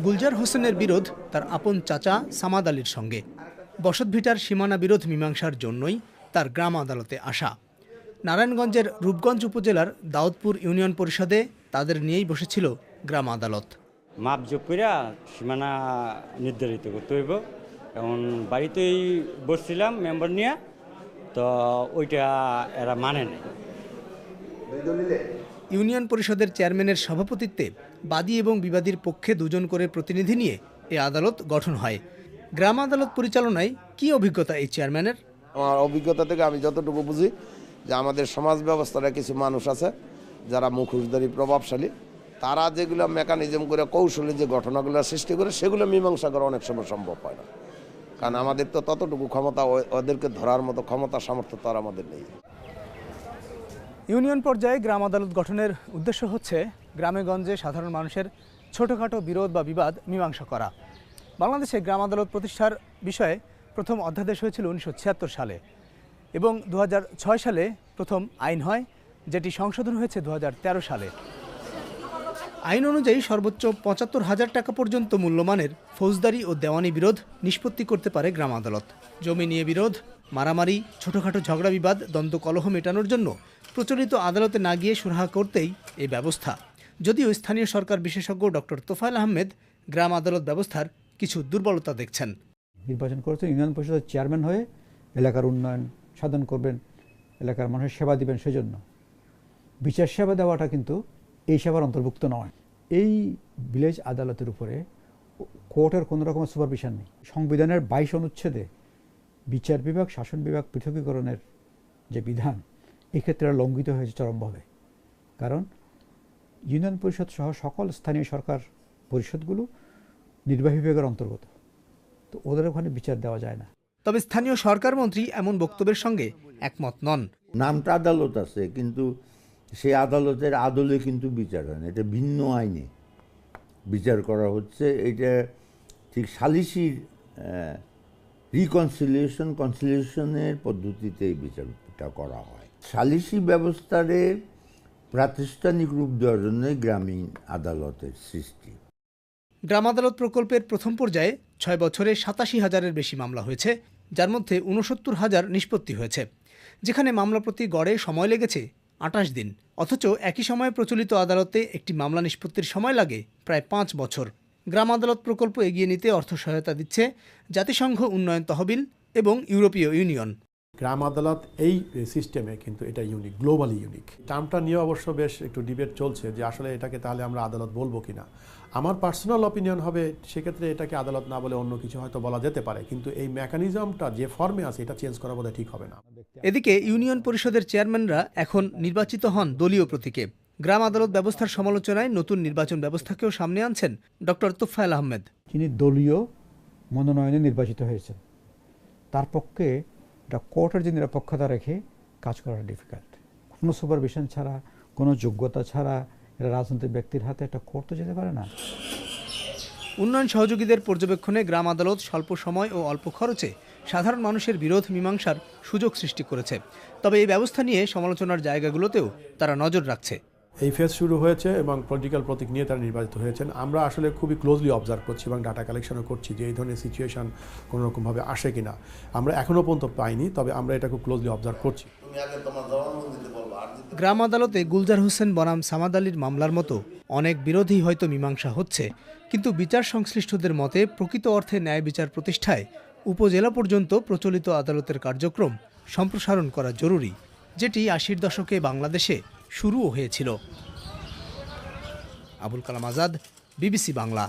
গুলজার হোসেনের বিরোধ তার আপন চাচা সামাদ আলীর সঙ্গে। বসতভিটার সীমানা বিরোধ মীমাংসার জন্যই তার গ্রাম আদালতে আসা। নারায়ণগঞ্জের রূপগঞ্জ উপজেলার দাউদপুর ইউনিয়ন পরিষদে তাদের নিয়েই বসেছিল গ্রাম আদালত। মাপজোক কইরা সীমানা নির্ধারিত করতে হইব। এখন বাড়িতেই বসছিলাম মেম্বার নিয়ে, তো ওইটা এরা মানে নেই। ইউনিয়ন পরিষদের চেয়ারম্যানের সভাপতিত্বে বাদী এবং বিবাদীর পক্ষে দুজন করে প্রতিনিধি নিয়ে এ আদালত গঠন হয়। গ্রাম আদালত পরিচালনায় কি অভিজ্ঞতা এই চেয়ারম্যানের? আমার অভিজ্ঞতা থেকে আমি যতটুকু বুঝি যে আমাদের সমাজ ব্যবস্থার কিছু মানুষ আছে যারা মুখোশধারী প্রভাবশালী, তারা যেগুলো মেকানিজম করে কৌশলী যে ঘটনাগুলো সৃষ্টি করে সেগুলো মীমাংসা করা অনেক সময় সম্ভব হয় না, কারণ আমাদের তো ততটুকু ক্ষমতা, ওদেরকে ধরার মতো ক্ষমতা সামর্থ্য তো আর আমাদের নেই। ইউনিয়ন পর্যায়ে গ্রাম আদালত গঠনের উদ্দেশ্য হচ্ছে গ্রামে গঞ্জে সাধারণ মানুষের ছোটোখাটো বিরোধ বা বিবাদ মীমাংসা করা। বাংলাদেশে গ্রাম আদালত প্রতিষ্ঠার বিষয়ে প্রথম অধ্যাদেশ হয়েছিল 1976 সালে এবং 2006 সালে প্রথম আইন হয়, যেটি সংশোধন হয়েছে 2013 সালে। আইন অনুযায়ী সর্বোচ্চ 75,000 টাকা পর্যন্ত মূল্যমানের ফৌজদারি ও দেওয়ানি বিরোধ নিষ্পত্তি করতে পারে গ্রাম আদালত। জমি নিয়ে বিরোধ, মারামারি, ছোটোখাটো ঝগড়া বিবাদ, দ্বন্দ্ব কলহ মেটানোর জন্য প্রচলিত আদালতে না গিয়ে সুরাহা করতেই এই ব্যবস্থা। যদিও স্থানীয় সরকার বিশেষজ্ঞ ডক্টর তোফায়েল আহমেদ গ্রাম আদালত ব্যবস্থার কিছু দুর্বলতা দেখছেন। নির্বাচন করেছেন ইউনিয়ন পরিষদের চেয়ারম্যান হয়ে, এলাকার উন্নয়ন সাধন করবেন, এলাকার মানুষের সেবা দিবেন, সেজন্য বিচার সেবা দেওয়াটা কিন্তু এই সেবার অন্তর্ভুক্ত নয়। এই ভিলেজ আদালতের উপরে কোর্টের কোনো রকমের সুপারভিশন নেই। সংবিধানের 22 অনুচ্ছেদে বিচার বিভাগ শাসন বিভাগ পৃথকীকরণের যে বিধান, এক্ষেত্রে লঙ্ঘিত হয়েছে চরমভাবে। কারণ ইউনিয়ন পরিষদ সহ সকল স্থানীয় সরকার পরিষদগুলো নির্বাহী বিভাগের অন্তর্গত, তো ওদের ওখানে বিচার দেওয়া যায় না। তবে স্থানীয় সরকার মন্ত্রী এমন বক্তব্যের সঙ্গে একমত নন। নামটা আদালত আছে, কিন্তু সেই আদালতের আদলে কিন্তু বিচার হয় না, এটা ভিন্ন আইনে বিচার করা হচ্ছে। এটা ঠিক সালিসির কনসিলিয়েশনের পদ্ধতিতে এই বিচারটা করা হয়। সালিসি ব্যবস্থারে প্রাতিষ্ঠানিক রূপ দেওয়ার জন্য গ্রামীণ আদালতের সৃষ্টি। গ্রাম আদালত প্রকল্পের প্রথম পর্যায়ে 6 বছরে 87,000-এর বেশি মামলা হয়েছে, যার মধ্যে 69,000 নিষ্পত্তি হয়েছে, যেখানে মামলা প্রতি গড়ে সময় লেগেছে 28 দিন। অথচ একই সময়ে প্রচলিত আদালতে একটি মামলা নিষ্পত্তির সময় লাগে প্রায় 5 বছর। গ্রাম আদালত প্রকল্প এগিয়ে নিতে অর্থ সহায়তা দিচ্ছে জাতিসংঘ উন্নয়ন তহবিল এবং ইউরোপীয় ইউনিয়ন। গ্রাম আদালত এই সিস্টেমে কিন্তু এটা ইউনিক, গ্লোবালি ইউনিক। টার্মটা নিয়ে অবশ্য বেশ একটু ডিবেট চলছে যে আসলে এটাকে তাহলে আমরা আদালত বলবো কিনা। আমার পার্সোনাল অপিনিয়ন হবে সেক্ষেত্রে এটাকে আদালত না বলে অন্য কিছু হয়তো বলা যেতে পারে, কিন্তু এই মেকানিজমটা যে ফর্মে আছে এটা চেঞ্জ করা বোধহয় ঠিক হবে না। এদিকে ইউনিয়ন পরিষদের চেয়ারম্যানরা এখন নির্বাচিত হন দলীয় প্রতীকে। গ্রাম আদালত ব্যবস্থার সমালোচনায় নতুন নির্বাচন ব্যবস্থাকেও সামনে আনছেন ডক্টর তোফায়েল আহমেদ। যিনি দলীয় মনোনয়নে নির্বাচিত হয়েছেন, তার পক্ষে এটা কোর্টের যে নিরপেক্ষতা রেখে কাজ করা ডিফিকাল্ট। কোনো সুপারভিশন ছাড়া, কোনো যোগ্যতা ছাড়া এটা রাজনৈতিক ব্যক্তির হাতে একটা কোর্ট তো যেতে পারে না। উন্নয়ন সহযোগীদের পর্যবেক্ষণে গ্রাম আদালত স্বল্প সময় ও অল্প খরচে সাধারণ মানুষের বিরোধ মীমাংসার সুযোগ সৃষ্টি করেছে। তবে এই ব্যবস্থা নিয়ে সমালোচনার জায়গাগুলোতেও তারা নজর রাখছে। এই ফেজ শুরু হয়েছে এবং পলিটিক্যাল প্রতীক নিয়ে তারা নির্বাচিত হয়েছেন। আমরা আসলে খুবই ক্লোজলি অবজার্ভ করছি এবং ডাটা কালেকশনও করছি যে এই ধরনের সিচুয়েশন কোনোরকমভাবে আসে কিনা। আমরা এখনও পর্যন্ত পাইনি, তবে আমরা এটা খুব ক্লোজলি অবজার্ভ করছি। গ্রাম আদালতে গুলজার হোসেন বনাম সামাদ আলীর মামলার মতো অনেক বিরোধী হয়তো মীমাংসা হচ্ছে, কিন্তু বিচার সংশ্লিষ্টদের মতে প্রকৃত অর্থে ন্যায় বিচার প্রতিষ্ঠায় উপজেলা পর্যন্ত প্রচলিত আদালতের কার্যক্রম সম্প্রসারণ করা জরুরি, যেটি 80-র দশকে বাংলাদেশে শুরুও হয়েছিল। আবুল কালাম আজাদ, বিবিসি বাংলা।